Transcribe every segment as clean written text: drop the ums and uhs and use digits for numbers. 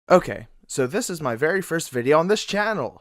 Okay, so this is my very first video on this channel.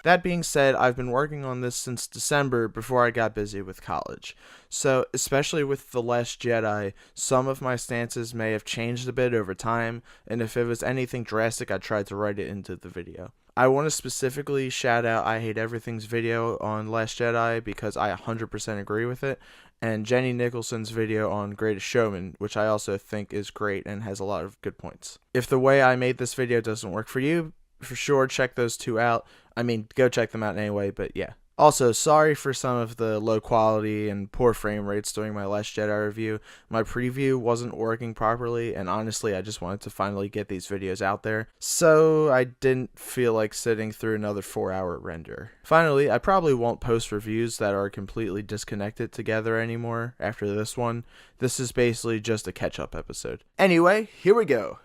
That being said, I've been working on this since December before I got busy with college. So, especially with The Last Jedi, some of my stances may have changed a bit over time, and if it was anything drastic, I tried to write it into the video. I want to specifically shout out I Hate Everything's video on Last Jedi because I 100% agree with it, and Jenny Nicholson's video on Greatest Showman, which I also think is great and has a lot of good points. If the way I made this video doesn't work for you, for sure check those two out. I mean, go check them out anyway, but yeah. Also, sorry for some of the low quality and poor frame rates during my Last Jedi review. My preview wasn't working properly, and honestly, I just wanted to finally get these videos out there, so I didn't feel like sitting through another 4-hour render. Finally, I probably won't post reviews that are completely disconnected together anymore after this one. This is basically just a catch-up episode. Anyway, here we go.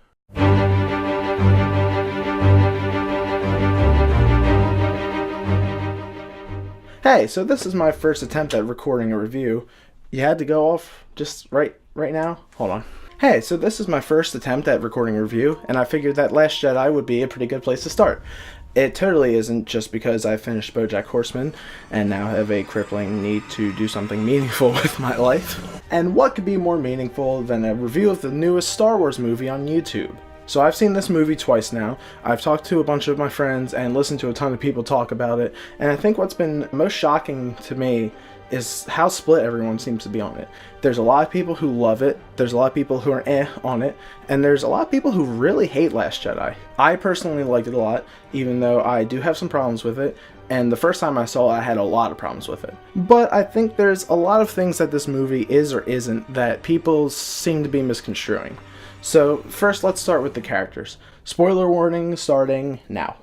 Hey, so this is my first attempt at recording a review. You had to go off just right now? Hold on. Hey, so this is my first attempt at recording a review, and I figured that Last Jedi would be a pretty good place to start. It totally isn't just because I finished BoJack Horseman and now have a crippling need to do something meaningful with my life. And what could be more meaningful than a review of the newest Star Wars movie on YouTube? So I've seen this movie twice now. I've talked to a bunch of my friends and listened to a ton of people talk about it, and I think what's been most shocking to me is how split everyone seems to be on it. There's a lot of people who love it, there's a lot of people who are on it, and there's a lot of people who really hate Last Jedi. I personally liked it a lot, even though I do have some problems with it, and the first time I saw it I had a lot of problems with it. But I think there's a lot of things that this movie is or isn't that people seem to be misconstruing. So first, let's start with the characters. Spoiler warning starting now.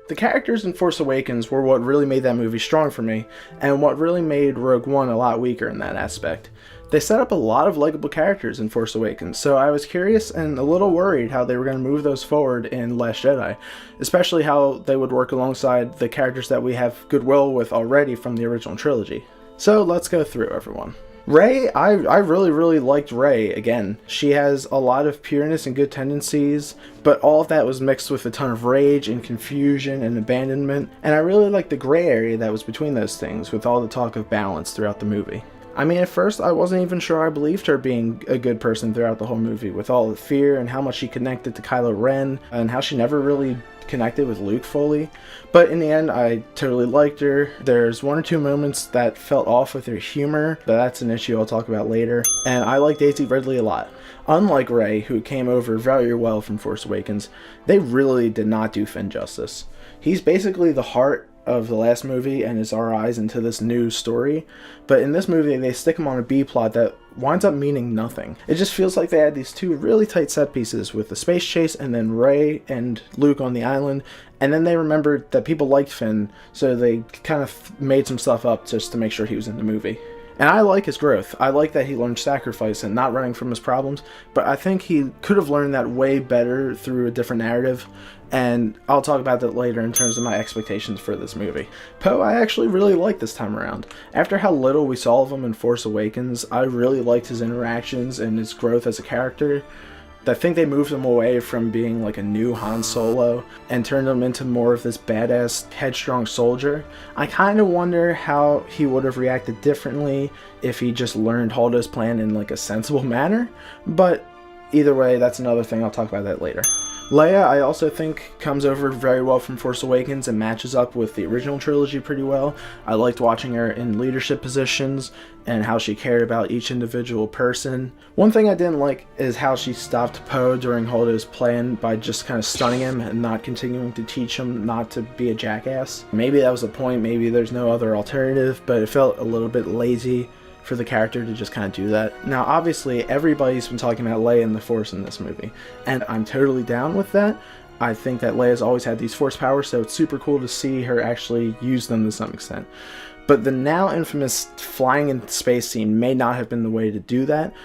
The characters in Force Awakens were what really made that movie strong for me, and what really made Rogue One a lot weaker in that aspect. They set up a lot of likable characters in Force Awakens, so I was curious and a little worried how they were going to move those forward in Last Jedi, especially how they would work alongside the characters that we have goodwill with already from the original trilogy. So let's go through everyone. Rey, I really liked Rey again. She has a lot of pureness and good tendencies, but all of that was mixed with a ton of rage and confusion and abandonment, and I really liked the gray area that was between those things with all the talk of balance throughout the movie. I mean, at first I wasn't even sure I believed her being a good person throughout the whole movie, with all the fear and how much she connected to Kylo Ren, and how she never really connected with Luke fully. But in the end, I totally liked her. There's one or two moments that felt off with her humor, but that's an issue I'll talk about later. And I like Daisy Ridley a lot. Unlike Rey, who came over very well from Force Awakens, they really did not do Finn justice. He's basically the heart of the last movie and is our eyes into this new story, but in this movie they stick him on a B plot that winds up meaning nothing. It just feels like they had these two really tight set pieces with the space chase and then Rey and Luke on the island, and then they remembered that people liked Finn, so they kind of made some stuff up just to make sure he was in the movie. And I like his growth. I like that he learned sacrifice and not running from his problems, but I think he could have learned that way better through a different narrative, and I'll talk about that later in terms of my expectations for this movie. Poe I actually really liked this time around. After how little we saw of him in Force Awakens, I really liked his interactions and his growth as a character. I think they moved him away from being like a new Han Solo and turned him into more of this badass, headstrong soldier. I kind of wonder how he would have reacted differently if he just learned Holdo's plan in like a sensible manner, but either way, that's another thing. I'll talk about that later. Leia, I also think, comes over very well from Force Awakens and matches up with the original trilogy pretty well. I liked watching her in leadership positions and how she cared about each individual person. One thing I didn't like is how she stopped Poe during Holdo's plan by just kind of stunning him and not continuing to teach him not to be a jackass. Maybe that was the point, maybe there's no other alternative, but it felt a little bit lazy for the character to just kind of do that. Now obviously everybody's been talking about Leia and the Force in this movie, and I'm totally down with that. I think that Leia's always had these Force powers, so it's super cool to see her actually use them to some extent. But the now infamous flying in space scene may not have been the way to do that.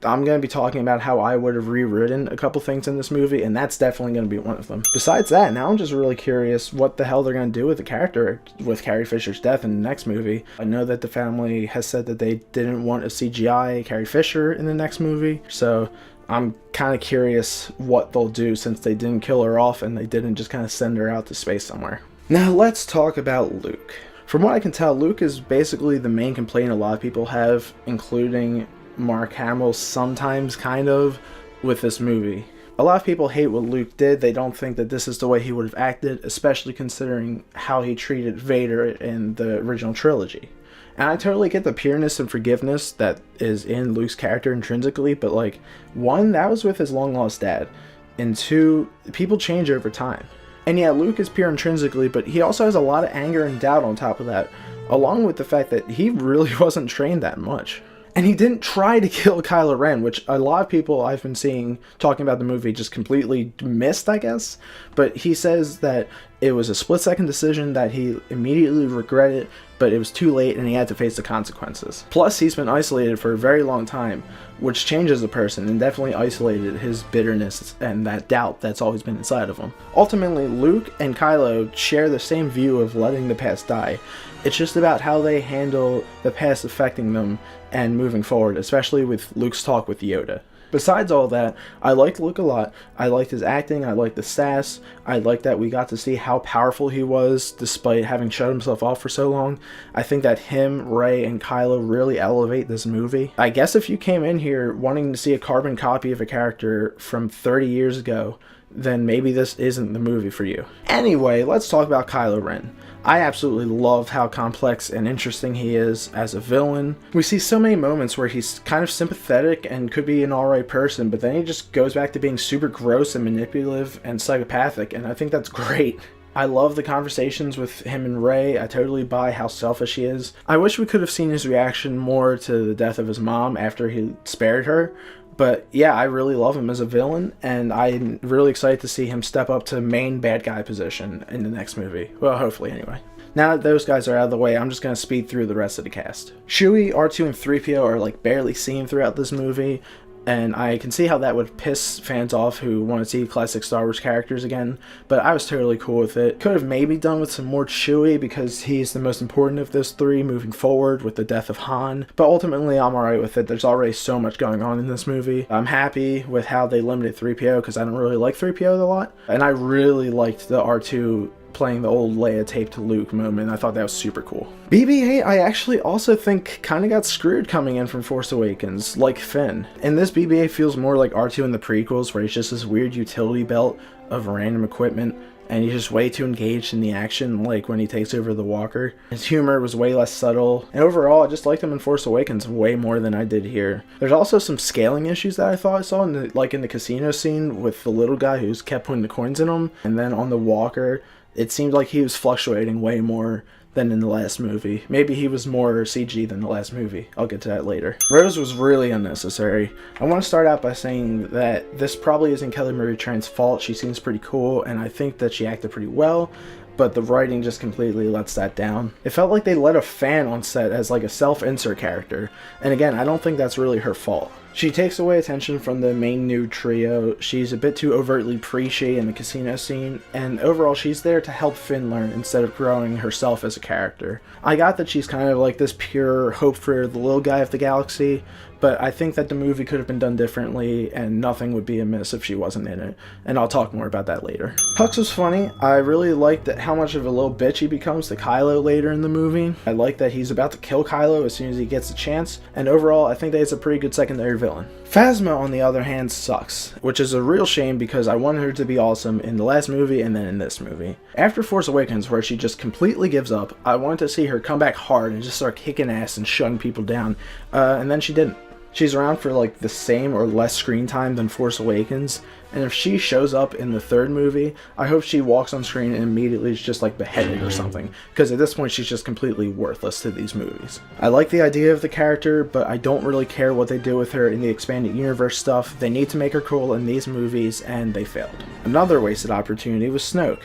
I'm going to be talking about how I would have rewritten a couple things in this movie, and that's definitely going to be one of them. Besides that, now I'm just really curious what the hell they're going to do with the character with Carrie Fisher's death in the next movie. I know that the family has said that they didn't want a CGI Carrie Fisher in the next movie, so I'm kind of curious what they'll do since they didn't kill her off and they didn't just kind of send her out to space somewhere. Now let's talk about Luke. From what I can tell, Luke is basically the main complaint a lot of people have, including Mark Hamill sometimes, kind of, with this movie. A lot of people hate what Luke did. They don't think that this is the way he would have acted, especially considering how he treated Vader in the original trilogy. And I totally get the pureness and forgiveness that is in Luke's character intrinsically, but like, one, that was with his long-lost dad, and two, people change over time. And yeah, Luke is pure intrinsically, but he also has a lot of anger and doubt on top of that, along with the fact that he really wasn't trained that much. And he didn't try to kill Kylo Ren, which a lot of people I've been seeing talking about the movie just completely missed, I guess. But he says that it was a split-second decision that he immediately regretted, but it was too late and he had to face the consequences. Plus, he's been isolated for a very long time, which changes a person and definitely isolated his bitterness and that doubt that's always been inside of him. Ultimately, Luke and Kylo share the same view of letting the past die. It's just about how they handle the past affecting them and moving forward, especially with Luke's talk with Yoda. Besides all that, I liked Luke a lot. I liked his acting, I liked the sass, I liked that we got to see how powerful he was despite having shut himself off for so long. I think that him, Rey, and Kylo really elevate this movie. I guess if you came in here wanting to see a carbon copy of a character from 30 years ago, then maybe this isn't the movie for you. Anyway, let's talk about Kylo Ren. I absolutely love how complex and interesting he is as a villain. We see so many moments where he's kind of sympathetic and could be an alright person, but then he just goes back to being super gross and manipulative and psychopathic, and I think that's great. I love the conversations with him and Rey. I totally buy how selfish he is. I wish we could have seen his reaction more to the death of his mom after he spared her. But yeah, I really love him as a villain, and I'm really excited to see him step up to main bad guy position in the next movie. Well, hopefully anyway. Now that those guys are out of the way, I'm just going to speed through the rest of the cast. Chewie, R2, and 3PO are like barely seen throughout this movie, and I can see how that would piss fans off who want to see classic Star Wars characters again, but I was totally cool with it. Could have maybe done with some more Chewie because he's the most important of those three moving forward with the death of Han, but ultimately I'm alright with it. There's already so much going on in this movie. I'm happy with how they limited 3PO because I don't really like 3PO a lot, and I really liked the R2 playing the old Leia tape to Luke moment. I thought that was super cool. BB-8 I actually also think kind of got screwed coming in from Force Awakens, like Finn. And this BB-8 feels more like R2 in the prequels, where he's just this weird utility belt of random equipment, and he's just way too engaged in the action, like when he takes over the walker. His humor was way less subtle, and overall I just liked him in Force Awakens way more than I did here. There's also some scaling issues that I thought I saw in the casino scene with the little guy who's kept putting the coins in him, and then on the walker it seemed like he was fluctuating way more than in the last movie. Maybe he was more CG than the last movie. I'll get to that later. Rose was really unnecessary. I want to start out by saying that this probably isn't Kelly Marie Tran's fault. She seems pretty cool, and I think that she acted pretty well, but the writing just completely lets that down. It felt like they let a fan on set as like a self-insert character, and again, I don't think that's really her fault. She takes away attention from the main new trio, she's a bit too overtly preachy in the casino scene, and overall she's there to help Finn learn instead of growing herself as a character. I got that she's kind of like this pure hope for the little guy of the galaxy, but I think that the movie could have been done differently and nothing would be amiss if she wasn't in it, and I'll talk more about that later. Hux was funny. I really liked that how much of a little bitch he becomes to Kylo later in the movie. I like that he's about to kill Kylo as soon as he gets a chance, and overall I think that it's a pretty good secondary villain. Phasma, on the other hand, sucks, which is a real shame because I wanted her to be awesome in the last movie and then in this movie. After Force Awakens, where she just completely gives up, I wanted to see her come back hard and just start kicking ass and shutting people down, and then she didn't. She's around for like the same or less screen time than Force Awakens, and if she shows up in the third movie, I hope she walks on screen and immediately is just like beheaded or something, because at this point she's just completely worthless to these movies. I like the idea of the character, but I don't really care what they do with her in the expanded universe stuff. They need to make her cool in these movies, and they failed. Another wasted opportunity was Snoke.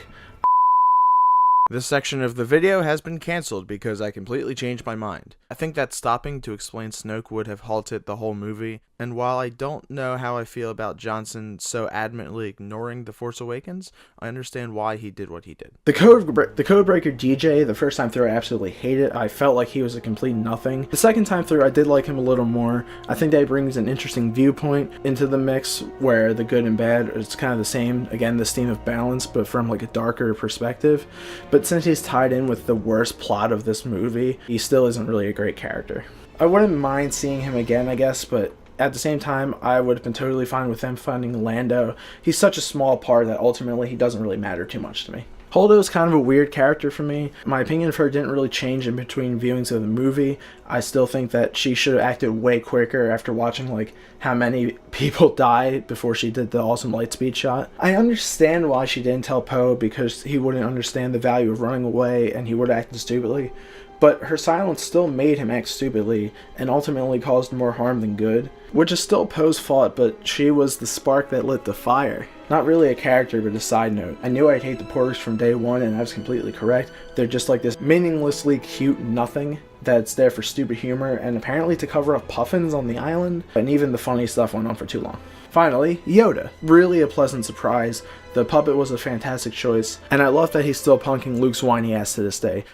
This section of the video has been cancelled because I completely changed my mind. I think that stopping to explain Snoke would have halted the whole movie, And while I don't know how I feel about Johnson so adamantly ignoring The Force Awakens, I understand why he did what he did. The Codebreaker DJ, the first time through I absolutely hated it. I felt like he was a complete nothing. The second time through I did like him a little more. I think that he brings an interesting viewpoint into the mix where the good and bad is kind of the same. Again, this theme of balance, but from like a darker perspective. But since he's tied in with the worst plot of this movie, he still isn't really a great character. I wouldn't mind seeing him again, I guess, but at the same time, I would have been totally fine with them finding Lando. He's such a small part that ultimately he doesn't really matter too much to me. Holdo is kind of a weird character for me. My opinion of her didn't really change in between viewings of the movie. I still think that she should have acted way quicker after watching like how many people died before she did the awesome lightspeed shot. I understand why she didn't tell Poe, because he wouldn't understand the value of running away and he would have acted stupidly. But her silence still made him act stupidly and ultimately caused more harm than good, which is still Poe's fault, but she was the spark that lit the fire. Not really a character, but a side note. I knew I'd hate the Porgs from day one, and I was completely correct. They're just like this meaninglessly cute nothing that's there for stupid humor and apparently to cover up puffins on the island, and even the funny stuff went on for too long. Finally, Yoda. Really a pleasant surprise. The puppet was a fantastic choice, and I love that he's still punking Luke's whiny ass to this day.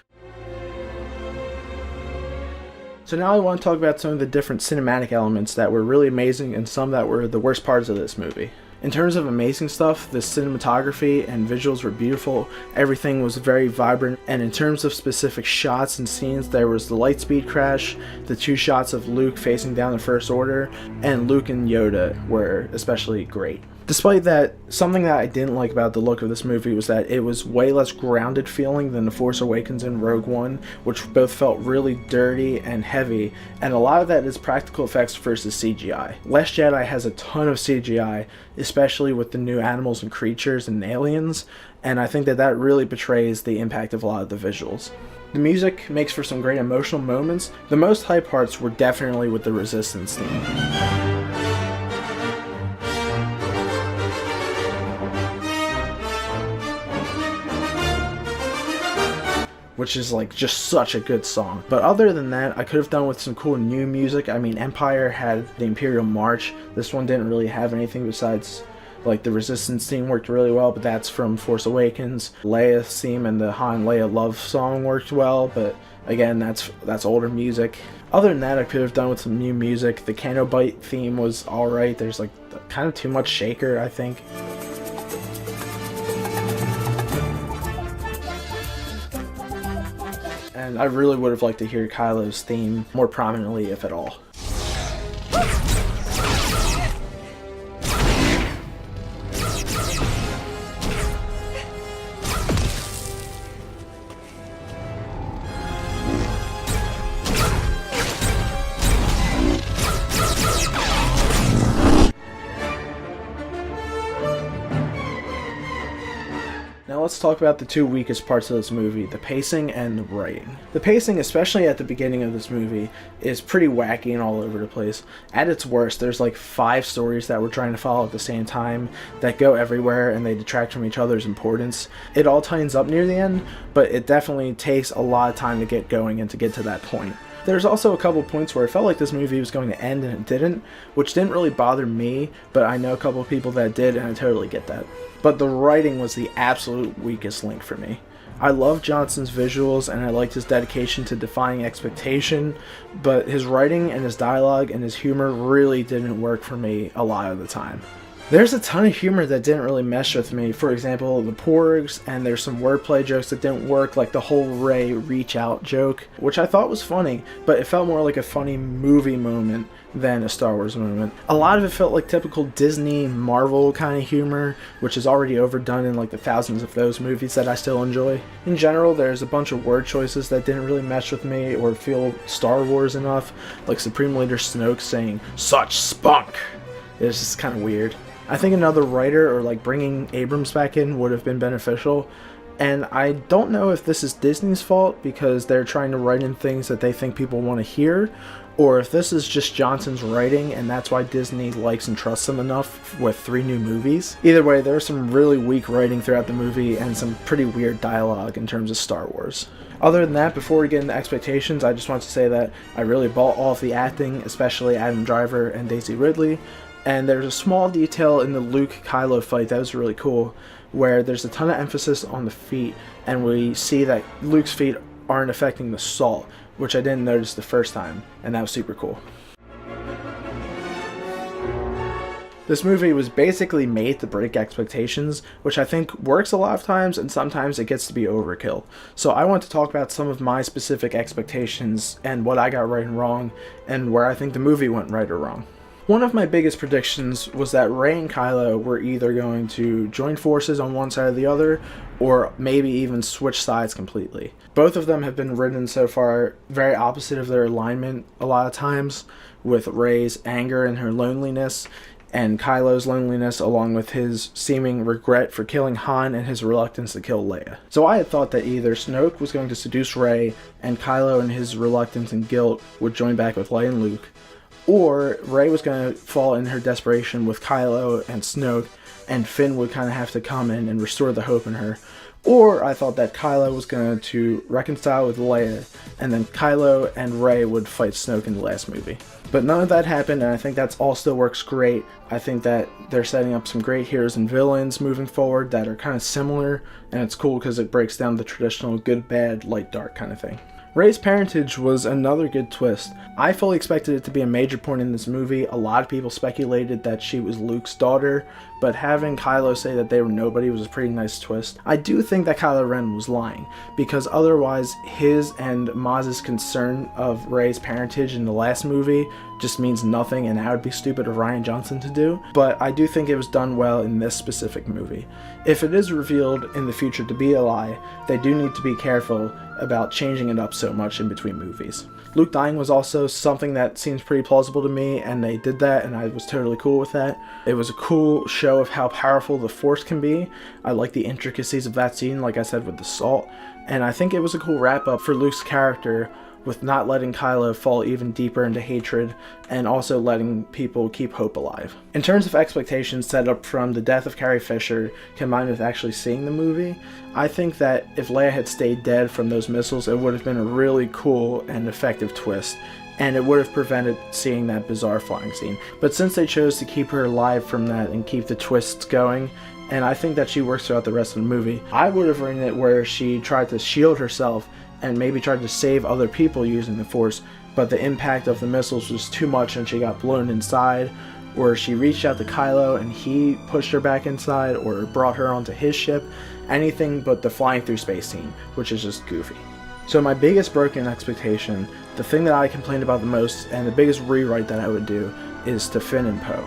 So now I want to talk about some of the different cinematic elements that were really amazing and some that were the worst parts of this movie. In terms of amazing stuff, the cinematography and visuals were beautiful, everything was very vibrant, and in terms of specific shots and scenes, there was the lightspeed crash, the 2 shots of Luke facing down the First Order, and Luke and Yoda were especially great. Despite that, something that I didn't like about the look of this movie was that it was way less grounded feeling than The Force Awakens and Rogue One, which both felt really dirty and heavy, and a lot of that is practical effects versus CGI. Last Jedi has a ton of CGI, especially with the new animals and creatures and aliens, and I think that that really betrays the impact of a lot of the visuals. The music makes for some great emotional moments. The most hype parts were definitely with the Resistance theme. Which is like just such a good song. But other than that, I could have done with some cool new music. I mean, Empire had the Imperial March. This one didn't really have anything besides like the Resistance theme worked really well, but that's from Force Awakens. Leia's theme and the Han Leia love song worked well, but again, that's older music. Other than that, I could have done with some new music. The Canobite theme was alright. There's like kind of too much shaker, I think. And I really would have liked to hear Kylo's theme more prominently, if at all. Now let's talk about the 2 weakest parts of this movie, the pacing and the writing. The pacing, especially at the beginning of this movie, is pretty wacky and all over the place. At its worst, there's like 5 stories that we're trying to follow at the same time that go everywhere and they detract from each other's importance. It all tightens up near the end, but it definitely takes a lot of time to get going and to get to that point. There's also a couple points where I felt like this movie was going to end and it didn't, which didn't really bother me, but I know a couple of people that did, and I totally get that. But the writing was the absolute weakest link for me. I love Johnson's visuals and I liked his dedication to defying expectation, but his writing and his dialogue and his humor really didn't work for me a lot of the time. There's a ton of humor that didn't really mesh with me. For example, the Porgs, and there's some wordplay jokes that didn't work, like the whole Rey reach out joke, which I thought was funny, but it felt more like a funny movie moment than a Star Wars moment. A lot of it felt like typical Disney, Marvel kind of humor, which is already overdone in like the thousands of those movies that I still enjoy. In general, there's a bunch of word choices that didn't really mesh with me or feel Star Wars enough, like Supreme Leader Snoke saying, "Such spunk!" It's just kind of weird. I think another writer or like bringing Abrams back in would have been beneficial, and I don't know if this is Disney's fault because they're trying to write in things that they think people want to hear, or if this is just Johnson's writing and that's why Disney likes and trusts him enough with 3 new movies. Either way, there's some really weak writing throughout the movie and some pretty weird dialogue in terms of Star Wars. Other than that, before we get into expectations, I just want to say that I really bought all of the acting, especially Adam Driver and Daisy Ridley. And there's a small detail in the Luke-Kylo fight that was really cool, where there's a ton of emphasis on the feet, and we see that Luke's feet aren't affecting the salt, which I didn't notice the first time, and that was super cool. This movie was basically made to break expectations, which I think works a lot of times, and sometimes it gets to be overkill. So I want to talk about some of my specific expectations and what I got right and wrong, and where I think the movie went right or wrong. One of my biggest predictions was that Rey and Kylo were either going to join forces on one side or the other, or maybe even switch sides completely. Both of them have been written so far very opposite of their alignment a lot of times, with Rey's anger and her loneliness, and Kylo's loneliness along with his seeming regret for killing Han and his reluctance to kill Leia. So I had thought that either Snoke was going to seduce Rey, and Kylo and his reluctance and guilt would join back with Leia and Luke, or Rey was going to fall in her desperation with Kylo and Snoke, and Finn would kind of have to come in and restore the hope in her. Or I thought that Kylo was going to reconcile with Leia, and then Kylo and Rey would fight Snoke in the last movie. But none of that happened, and I think that's all still works great. I think that they're setting up some great heroes and villains moving forward that are kind of similar, and it's cool because it breaks down the traditional good, bad, light, dark kind of thing. Rey's parentage was another good twist. I fully expected it to be a major point in this movie. A lot of people speculated that she was Luke's daughter, but having Kylo say that they were nobody was a pretty nice twist. I do think that Kylo Ren was lying, because otherwise his and Maz's concern of Rey's parentage in the last movie just means nothing, and that would be stupid of Rian Johnson to do. But I do think it was done well in this specific movie. If it is revealed in the future to be a lie, they do need to be careful about changing it up so much in between movies. Luke dying was also something that seems pretty plausible to me, and they did that, and I was totally cool with that. It was a cool show of how powerful the Force can be. I like the intricacies of that scene, like I said, with the salt, and I think it was a cool wrap-up for Luke's character, with not letting Kylo fall even deeper into hatred, and also letting people keep hope alive. In terms of expectations set up from the death of Carrie Fisher, combined with actually seeing the movie, I think that if Leia had stayed dead from those missiles, it would have been a really cool and effective twist, and it would have prevented seeing that bizarre flying scene. But since they chose to keep her alive from that and keep the twists going, and I think that she works throughout the rest of the movie, I would have written it where she tried to shield herself and maybe tried to save other people using the Force, but the impact of the missiles was too much and she got blown inside, or she reached out to Kylo and he pushed her back inside, or brought her onto his ship. Anything but the flying through space scene, which is just goofy. So my biggest broken expectation, the thing that I complained about the most, and the biggest rewrite that I would do, is to Finn and Poe.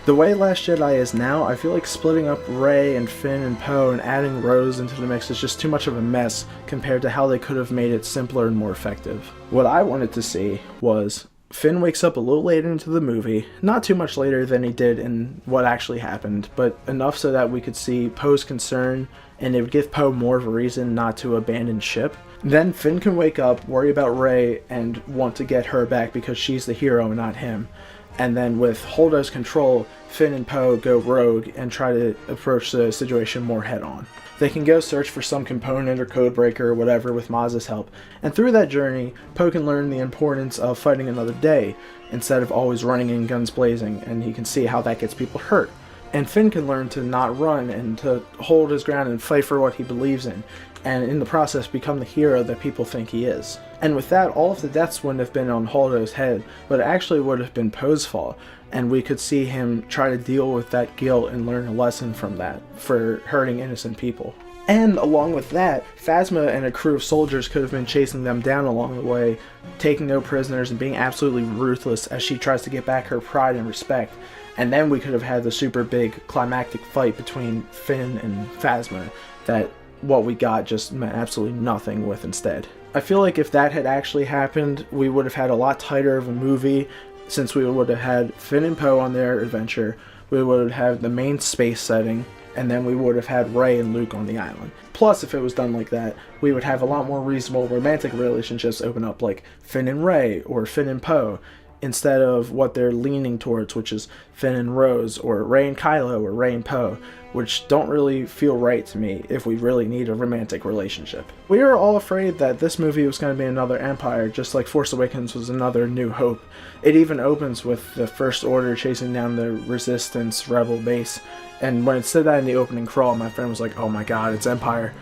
The way Last Jedi is now, I feel like splitting up Rey and Finn and Poe and adding Rose into the mix is just too much of a mess compared to how they could have made it simpler and more effective. What I wanted to see was Finn wakes up a little later into the movie, not too much later than he did in what actually happened, but enough so that we could see Poe's concern, and it would give Poe more of a reason not to abandon ship. Then Finn can wake up, worry about Rey, and want to get her back because she's the hero and not him. And then with Holdo's control, Finn and Poe go rogue and try to approach the situation more head-on. They can go search for some component or code breaker or whatever with Maz's help, and through that journey, Poe can learn the importance of fighting another day instead of always running in guns blazing, and he can see how that gets people hurt. And Finn can learn to not run and to hold his ground and fight for what he believes in, and in the process become the hero that people think he is. And with that, all of the deaths wouldn't have been on Holdo's head, but it actually would have been Poe's fault, and we could see him try to deal with that guilt and learn a lesson from that for hurting innocent people. And along with that, Phasma and a crew of soldiers could have been chasing them down along the way, taking no prisoners and being absolutely ruthless as she tries to get back her pride and respect. And then we could have had the super big climactic fight between Finn and Phasma that what we got just meant absolutely nothing with instead. I feel like if that had actually happened, we would have had a lot tighter of a movie, since we would have had Finn and Poe on their adventure, we would have had the main space setting, and then we would have had Rey and Luke on the island. Plus, if it was done like that, we would have a lot more reasonable romantic relationships open up, like Finn and Rey, or Finn and Poe, instead of what they're leaning towards, which is Finn and Rose, or Rey and Kylo, or Rey and Poe, which don't really feel right to me if we really need a romantic relationship. We were all afraid that this movie was going to be another Empire, just like Force Awakens was another New Hope. It even opens with the First Order chasing down the Resistance Rebel base, and when it said that in the opening crawl, my friend was like, oh my god, it's Empire.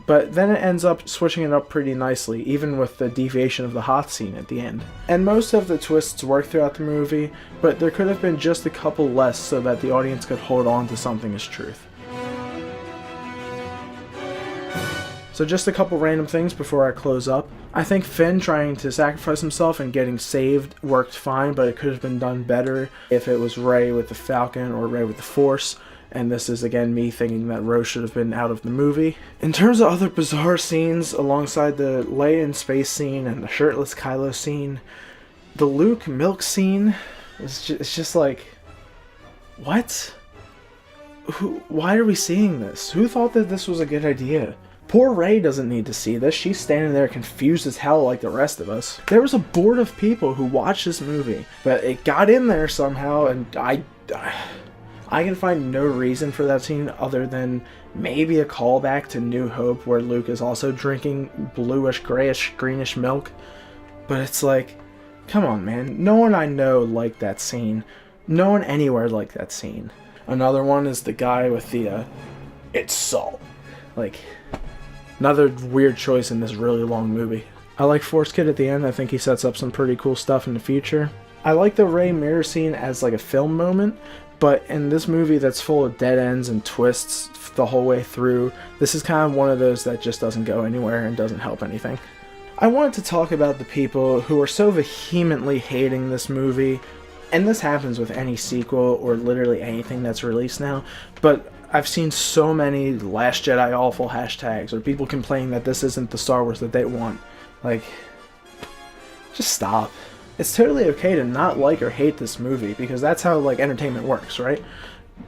But then it ends up switching it up pretty nicely, even with the deviation of the Hoth scene at the end. And most of the twists work throughout the movie, but there could have been just a couple less so that the audience could hold on to something as truth. So just a couple random things before I close up. I think Finn trying to sacrifice himself and getting saved worked fine, but it could have been done better if it was Rey with the Falcon or Rey with the Force. And this is again me thinking that Rose should have been out of the movie. In terms of other bizarre scenes, alongside the Leia in space scene and the shirtless Kylo scene, the Luke milk scene is just like, what? Why are we seeing this? Who thought that this was a good idea? Poor Rey doesn't need to see this. She's standing there confused as hell like the rest of us. There was a board of people who watched this movie, but it got in there somehow, and I can find no reason for that scene other than maybe a callback to New Hope where Luke is also drinking bluish, grayish, greenish milk. But it's like, come on, man. No one I know liked that scene. No one anywhere liked that scene. Another one is the guy with the, it's salt. Like, another weird choice in this really long movie. I like Force Kid at the end. I think he sets up some pretty cool stuff in the future. I like the Rey mirror scene as like a film moment, but in this movie that's full of dead ends and twists the whole way through, this is kind of one of those that just doesn't go anywhere and doesn't help anything. I wanted to talk about the people who are so vehemently hating this movie, and this happens with any sequel or literally anything that's released now, but I've seen so many Last Jedi awful hashtags or people complaining that this isn't the Star Wars that they want. Like, just stop. It's totally okay to not like or hate this movie because that's how like entertainment works, right?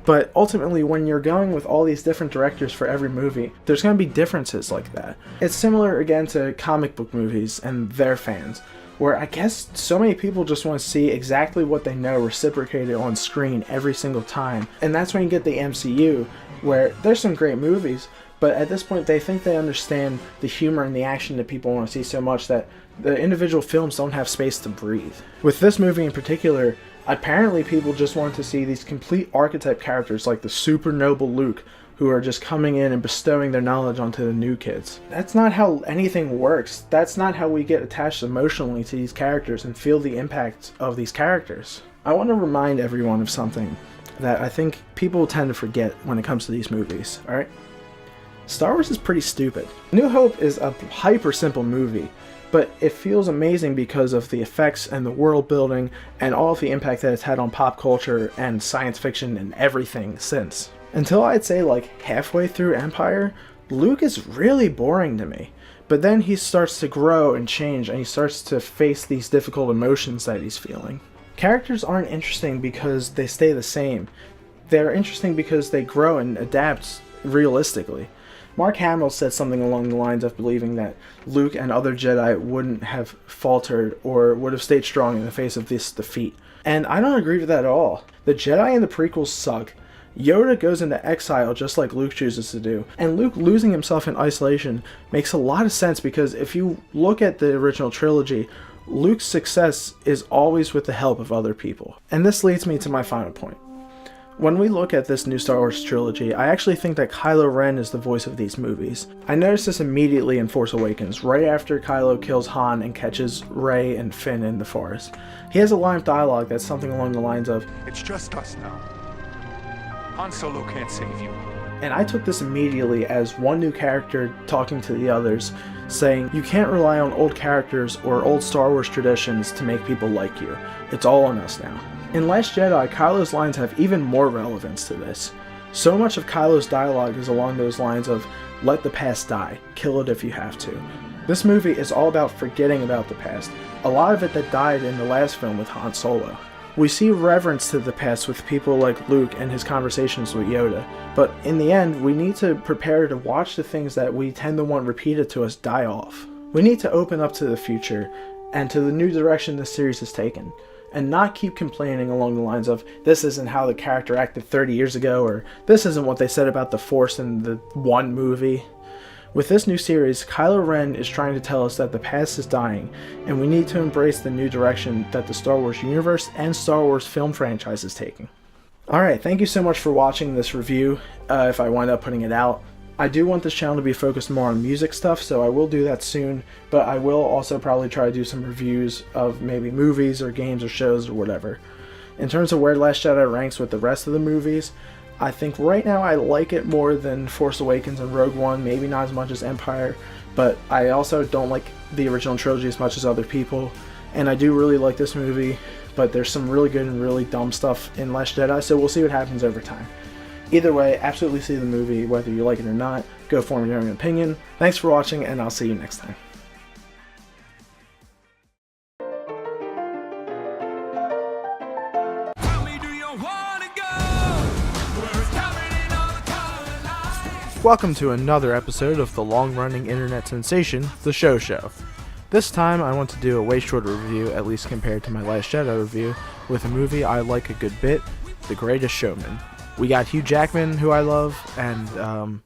But ultimately, when you're going with all these different directors for every movie, there's going to be differences like that. It's similar again to comic book movies and their fans, where I guess so many people just want to see exactly what they know reciprocated on screen every single time. And that's when you get the MCU, where there's some great movies, but at this point they think they understand the humor and the action that people want to see so much that the individual films don't have space to breathe. With this movie in particular, apparently people just want to see these complete archetype characters like the super noble Luke, who are just coming in and bestowing their knowledge onto the new kids. That's not how anything works. That's not how we get attached emotionally to these characters and feel the impact of these characters. I want to remind everyone of something that I think people tend to forget when it comes to these movies, alright? Star Wars is pretty stupid. New Hope is a hyper simple movie, but it feels amazing because of the effects and the world building and all of the impact that it's had on pop culture and science fiction and everything since. Until I'd say like halfway through Empire, Luke is really boring to me. But then he starts to grow and change and he starts to face these difficult emotions that he's feeling. Characters aren't interesting because they stay the same. They're interesting because they grow and adapt realistically. Mark Hamill said something along the lines of believing that Luke and other Jedi wouldn't have faltered or would have stayed strong in the face of this defeat. And I don't agree with that at all. The Jedi in the prequels suck. Yoda goes into exile just like Luke chooses to do. And Luke losing himself in isolation makes a lot of sense because if you look at the original trilogy, Luke's success is always with the help of other people. And this leads me to my final point. When we look at this new Star Wars trilogy, I actually think that Kylo Ren is the voice of these movies. I noticed this immediately in Force Awakens, right after Kylo kills Han and catches Rey and Finn in the forest. He has a line of dialogue that's something along the lines of, "It's just us now. Han Solo can't save you." And I took this immediately as one new character talking to the others, saying, you can't rely on old characters or old Star Wars traditions to make people like you. It's all on us now. In Last Jedi, Kylo's lines have even more relevance to this. So much of Kylo's dialogue is along those lines of, let the past die, kill it if you have to. This movie is all about forgetting about the past, a lot of it that died in the last film with Han Solo. We see reverence to the past with people like Luke and his conversations with Yoda, but in the end, we need to prepare to watch the things that we tend to want repeated to us die off. We need to open up to the future, and to the new direction this series has taken. and not keep complaining along the lines of, this isn't how the character acted 30 years ago, or this isn't what they said about the Force in the one movie. With this new series, Kylo Ren is trying to tell us that the past is dying, and we need to embrace the new direction that the Star Wars universe and Star Wars film franchise is taking. Alright, thank you so much for watching this review, if I wind up putting it out. I do want this channel to be focused more on music stuff, so I will do that soon, but I will also probably try to do some reviews of maybe movies or games or shows or whatever. In terms of where Last Jedi ranks with the rest of the movies, I think right now I like it more than Force Awakens and Rogue One, maybe not as much as Empire, but I also don't like the original trilogy as much as other people, and I do really like this movie, but there's some really good and really dumb stuff in Last Jedi, so we'll see what happens over time. Either way, absolutely see the movie, whether you like it or not. Go form your own opinion. Thanks for watching, and I'll see you next time. Welcome to another episode of the long-running internet sensation, the Scho. This time I want to do a way shorter review, at least compared to my Last Jedi review, with a movie I like a good bit, The Greatest Showman. We got Hugh Jackman, who I love, and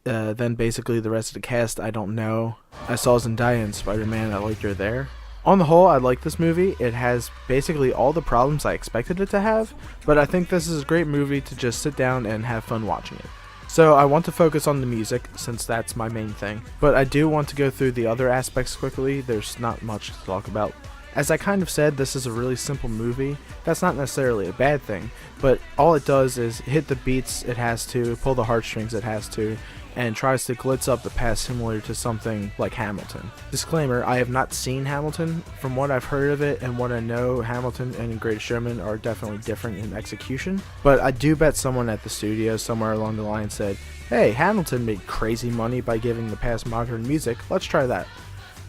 then basically the rest of the cast I don't know. I saw Zendaya in Spider-Man, I liked her there. On the whole, I like this movie. It has basically all the problems I expected it to have, but I think this is a great movie to just sit down and have fun watching it. So I want to focus on the music, since that's my main thing, but I do want to go through the other aspects quickly. There's not much to talk about. As I kind of said, this is a really simple movie. That's not necessarily a bad thing, but all it does is hit the beats it has to, pull the heartstrings it has to, and tries to glitz up the past similar to something like Hamilton. Disclaimer, I have not seen Hamilton. From what I've heard of it and what I know, Hamilton and Greatest Showman are definitely different in execution, but I do bet someone at the studio somewhere along the line said, hey, Hamilton made crazy money by giving the past modern music, let's try that.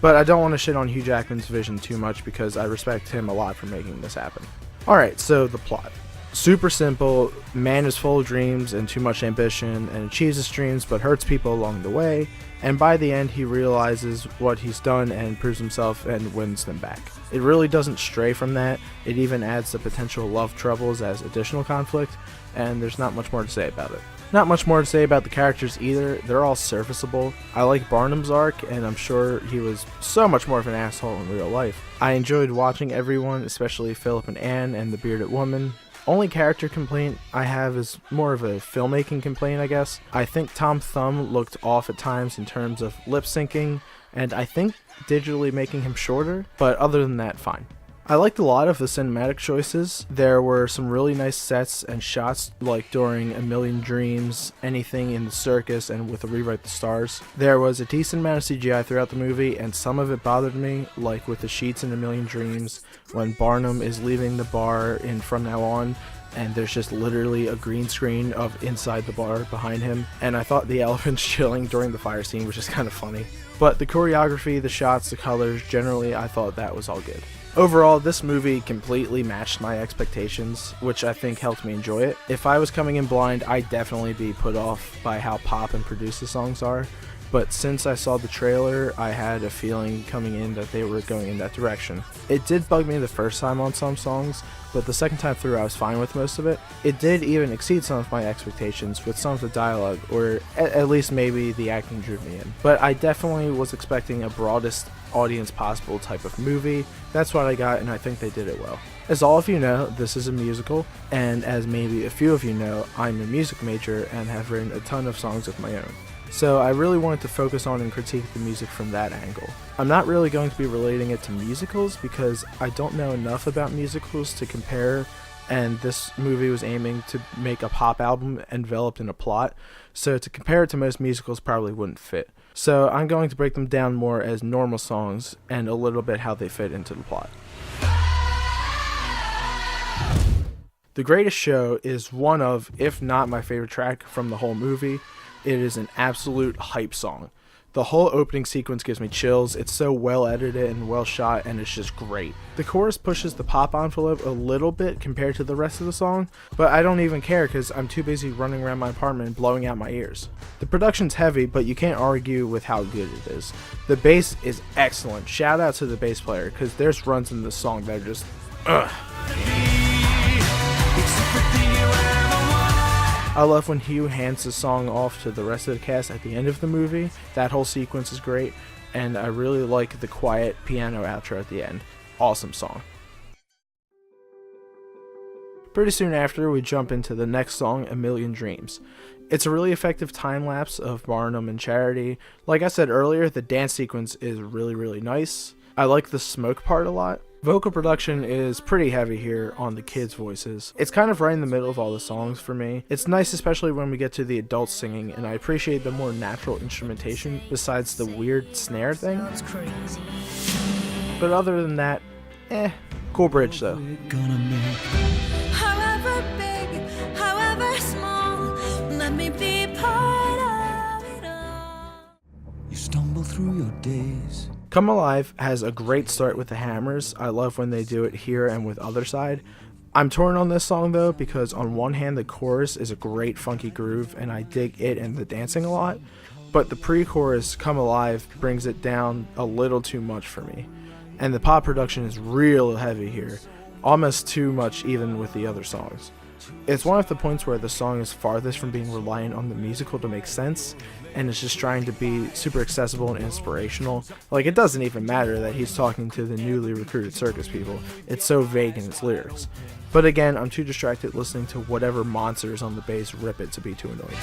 But I don't want to shit on Hugh Jackman's vision too much because I respect him a lot for making this happen. Alright, so the plot. Super simple, man is full of dreams and too much ambition and achieves his dreams but hurts people along the way, and by the end he realizes what he's done and proves himself and wins them back. It really doesn't stray from that, it even adds the potential love troubles as additional conflict, and there's not much more to say about it. Not much more to say about the characters either, they're all serviceable. I like Barnum's arc, and I'm sure he was so much more of an asshole in real life. I enjoyed watching everyone, especially Philip and Anne and the bearded woman. Only character complaint I have is more of a filmmaking complaint, I guess. I think Tom Thumb looked off at times in terms of lip syncing, and I think digitally making him shorter, but other than that, fine. I liked a lot of the cinematic choices. There were some really nice sets and shots, like during A Million Dreams, anything in the circus, and with a Rewrite the Stars. There was a decent amount of CGI throughout the movie, and some of it bothered me, like with the sheets in A Million Dreams, when Barnum is leaving the bar in From Now On, and there's just literally a green screen of inside the bar behind him, and I thought the elephants chilling during the fire scene was just kind of funny. But the choreography, the shots, the colors, generally I thought that was all good. Overall, this movie completely matched my expectations, which I think helped me enjoy it. If I was coming in blind, I'd definitely be put off by how pop and produced the songs are, but since I saw the trailer, I had a feeling coming in that they were going in that direction. It did bug me the first time on some songs, but the second time through I was fine with most of it. It did even exceed some of my expectations with some of the dialogue, or at least maybe the acting drew me in. But I definitely was expecting a broadest audience possible type of movie. That's what I got, and I think they did it well. As all of you know, this is a musical, and as maybe a few of you know, I'm a music major and have written a ton of songs of my own. So I really wanted to focus on and critique the music from that angle. I'm not really going to be relating it to musicals because I don't know enough about musicals to compare, and this movie was aiming to make a pop album enveloped in a plot, so to compare it to most musicals probably wouldn't fit. So I'm going to break them down more as normal songs and a little bit how they fit into the plot. The Greatest Show is one of, if not my favorite track from the whole movie. It is an absolute hype song. The whole opening sequence gives me chills. It's so well edited and well shot, and it's just great. The chorus pushes the pop envelope a little bit compared to the rest of the song, but I don't even care because I'm too busy running around my apartment and blowing out my ears. The production's heavy, but you can't argue with how good it is. The bass is excellent. Shout out to the bass player because there's runs in this song that are just I love when Hugh hands the song off to the rest of the cast at the end of the movie. That whole sequence is great, and I really like the quiet piano outro at the end. Awesome song. Pretty soon after, we jump into the next song, A Million Dreams. It's a really effective time lapse of Barnum and Charity. Like I said earlier, the dance sequence is really, really nice. I like the smoke part a lot. Vocal production is pretty heavy here on the kids' voices. It's kind of right in the middle of all the songs for me. It's nice especially when we get to the adults singing, and I appreciate the more natural instrumentation besides the weird snare thing. But other than that, cool bridge though. However big, however small, let me be part of it all. You stumble through your days. Come Alive has a great start with the hammers. I love when they do it here and with Other Side. I'm torn on this song though, because on one hand the chorus is a great funky groove and I dig it and the dancing a lot, but the pre-chorus Come Alive brings it down a little too much for me. And the pop production is real heavy here, almost too much even with the other songs. It's one of the points where the song is farthest from being reliant on the musical to make sense, and it's just trying to be super accessible and inspirational. Like, it doesn't even matter that he's talking to the newly recruited circus people. It's so vague in its lyrics. But again, I'm too distracted listening to whatever monsters on the bass rip it to be too annoying.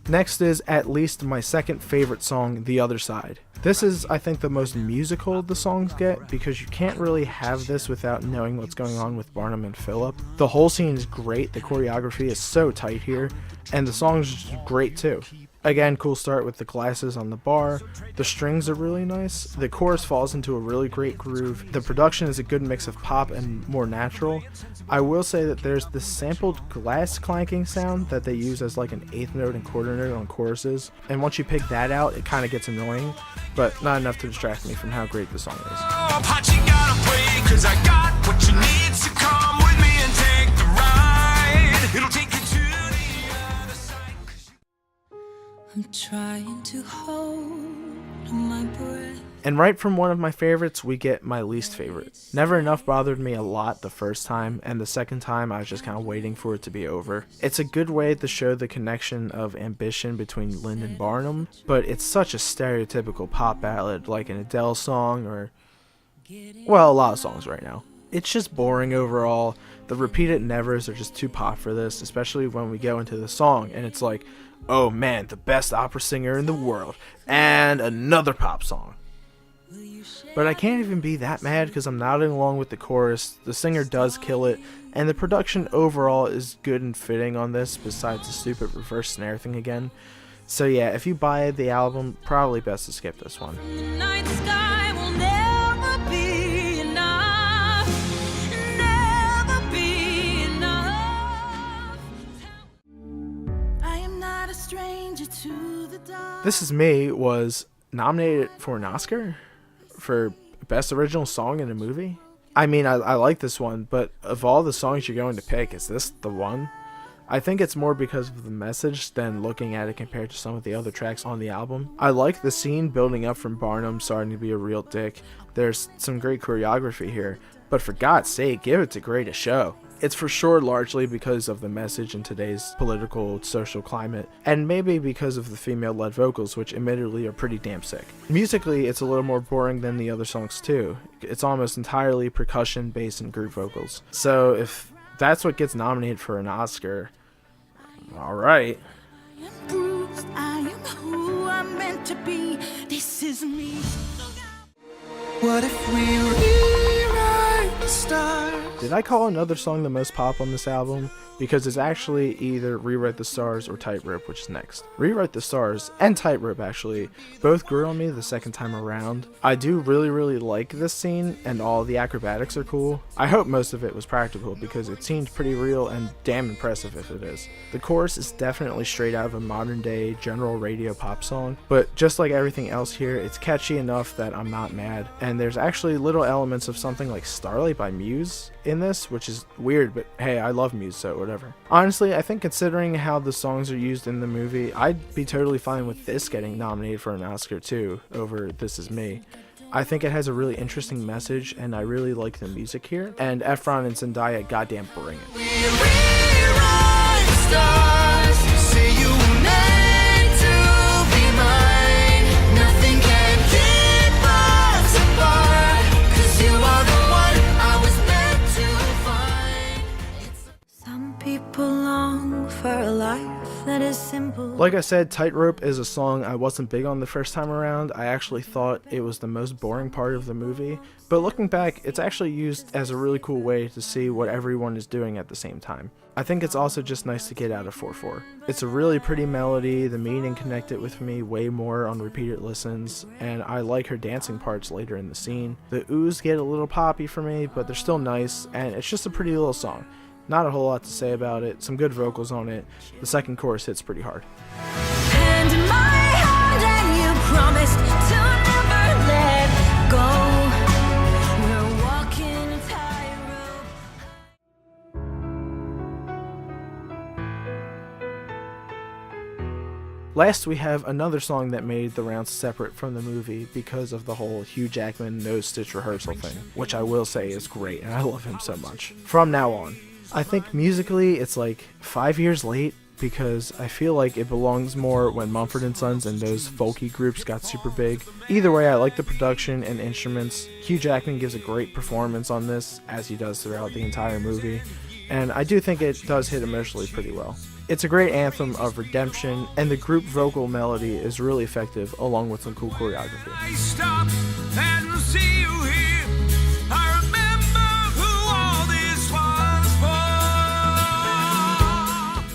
Next is at least my second favorite song, The Other Side. This is, I think, the most musical the songs get, because you can't really have this without knowing what's going on with Barnum and Philip. The whole scene is great, the choreography is so tight here, and the song's great too. Again, cool start with the glasses on the bar. The strings are really nice. The chorus falls into a really great groove. The production is a good mix of pop and more natural. I will say that there's this sampled glass clanking sound that they use as like an eighth note and quarter note on choruses. And once you pick that out, it kind of gets annoying, but not enough to distract me from how great the song is. I'm trying to hold my breath. And right from one of my favorites, we get my least favorite. Never Enough bothered me a lot the first time, and the second time I was just kind of waiting for it to be over. It's a good way to show the connection of ambition between Lynn and Barnum, but it's such a stereotypical pop ballad like an Adele song or, well, a lot of songs right now. It's just boring overall. The repeated nevers are just too pop for this, especially when we go into the song and it's like, oh man, the best opera singer in the world, and another pop song. But I can't even be that mad because I'm nodding along with the chorus, the singer does kill it, and the production overall is good and fitting on this besides the stupid reverse snare thing again. So yeah, if you buy the album, probably best to skip this one. The night sky will never be enough, never be enough. I am not a stranger to the dark. This Is Me was nominated for an Oscar for Best Original Song in a Movie. I mean, I like this one, but of all the songs you're going to pick, is this the one? I think it's more because of the message than looking at it compared to some of the other tracks on the album. I like the scene building up from Barnum starting to be a real dick. There's some great choreography here, but for God's sake, give it to Greatest Show. It's for sure largely because of the message in today's political, social climate, and maybe because of the female-led vocals, which admittedly are pretty damn sick. Musically, it's a little more boring than the other songs too. It's almost entirely percussion, bass, and group vocals. So if that's what gets nominated for an Oscar, alright. I am bruised, I am who I'm meant to be. This is me. What if we rewrite the stars? Did I call another song the most pop on this album? because it's actually either Rewrite the Stars or Tightrope, which is next. Rewrite the Stars and Tightrope actually both grew on me the second time around. I do really like this scene, and all the acrobatics are cool. I hope most of it was practical because it seemed pretty real and damn impressive if it is. The chorus is definitely straight out of a modern day general radio pop song, but just like everything else here, it's catchy enough that I'm not mad. And there's actually little elements of something like Starlight by Muse in this, which is weird, but hey, I love Muse, so whatever. Honestly, I think considering how the songs are used in the movie, I'd be totally fine with this getting nominated for an Oscar too, over This Is Me. I think it has a really interesting message, and I really like the music here, and Efron and Zendaya goddamn bring it. Like I said, Tightrope is a song I wasn't big on the first time around. I actually thought it was the most boring part of the movie, but looking back, it's actually used as a really cool way to see what everyone is doing at the same time. I think it's also just nice to get out of 4/4. It's a really pretty melody, the meaning connected with me way more on repeated listens, and I like her dancing parts later in the scene. The oohs get a little poppy for me, but they're still nice, and it's just a pretty little song. Not a whole lot to say about it, some good vocals on it. The second chorus hits pretty hard. And my hand, and you promised to never let go. We're walking a tightrope. Last, we have another song that made the rounds separate from the movie because of the whole Hugh Jackman no-stitch rehearsal thing, which I will say is great, and I love him so much. From now on. I think musically it's like 5 years late, because I feel like it belongs more when Mumford & Sons and those folky groups got super big. Either way, I like the production and instruments. Hugh Jackman gives a great performance on this, as he does throughout the entire movie, and I do think it does hit emotionally pretty well. It's a great anthem of redemption, and the group vocal melody is really effective, along with some cool choreography. I stop and see you here. I remember who all this was for.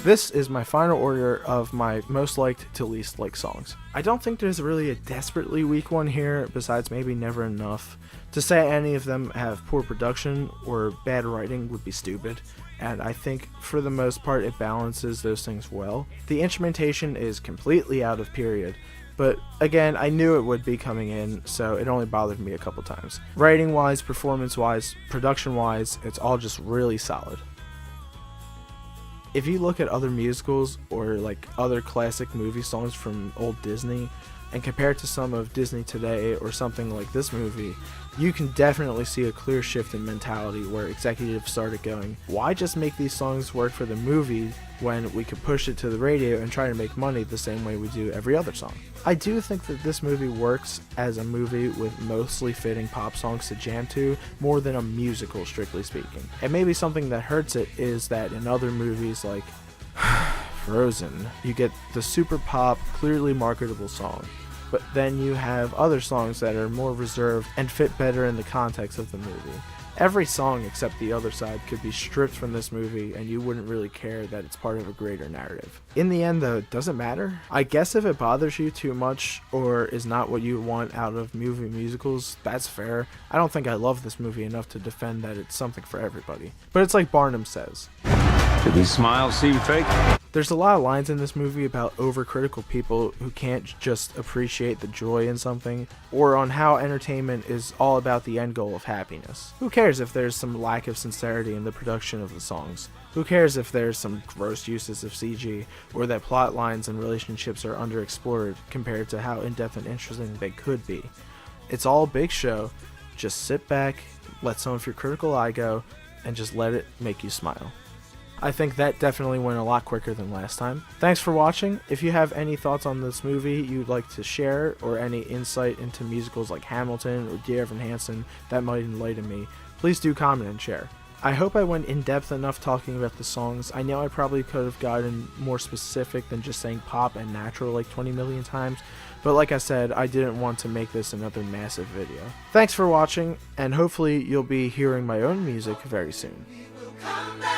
This is my final order of my most liked to least liked songs. I don't think there's really a desperately weak one here, besides maybe Never Enough. To say any of them have poor production or bad writing would be stupid, and I think for the most part it balances those things well. The instrumentation is completely out of period, but again, I knew it would be coming in, so it only bothered me a couple times. Writing wise, performance wise, production wise, it's all just really solid. If you look at other musicals or like other classic movie songs from old Disney and compare it to some of Disney today or something like this movie, you can definitely see a clear shift in mentality where executives started going, why just make these songs work for the movie when we could push it to the radio and try to make money the same way we do every other song? I do think that this movie works as a movie with mostly fitting pop songs to jam to more than a musical, strictly speaking. And maybe something that hurts it is that in other movies like Frozen, you get the super pop, clearly marketable song, but then you have other songs that are more reserved and fit better in the context of the movie. Every song except The Other Side could be stripped from this movie and you wouldn't really care that it's part of a greater narrative. In the end though, it doesn't matter. I guess if it bothers you too much or is not what you want out of movie musicals, that's fair. I don't think I love this movie enough to defend that it's something for everybody. But it's like Barnum says. Did these smiles seem fake? There's a lot of lines in this movie about overcritical people who can't just appreciate the joy in something, or on how entertainment is all about the end goal of happiness. Who cares if there's some lack of sincerity in the production of the songs? Who cares if there's some gross uses of CG, or that plot lines and relationships are underexplored compared to how in-depth and interesting they could be? It's all a big show. Just sit back, let some of your critical eye go, and just let it make you smile. I think that definitely went a lot quicker than last time. Thanks for watching. If you have any thoughts on this movie you'd like to share, or any insight into musicals like Hamilton or Dear Evan Hansen that might enlighten me, please do comment and share. I hope I went in depth enough talking about the songs. I know I probably could have gotten more specific than just saying pop and natural like 20 million times, but like I said, I didn't want to make this another massive video. Thanks for watching, and hopefully you'll be hearing my own music very soon. Come back.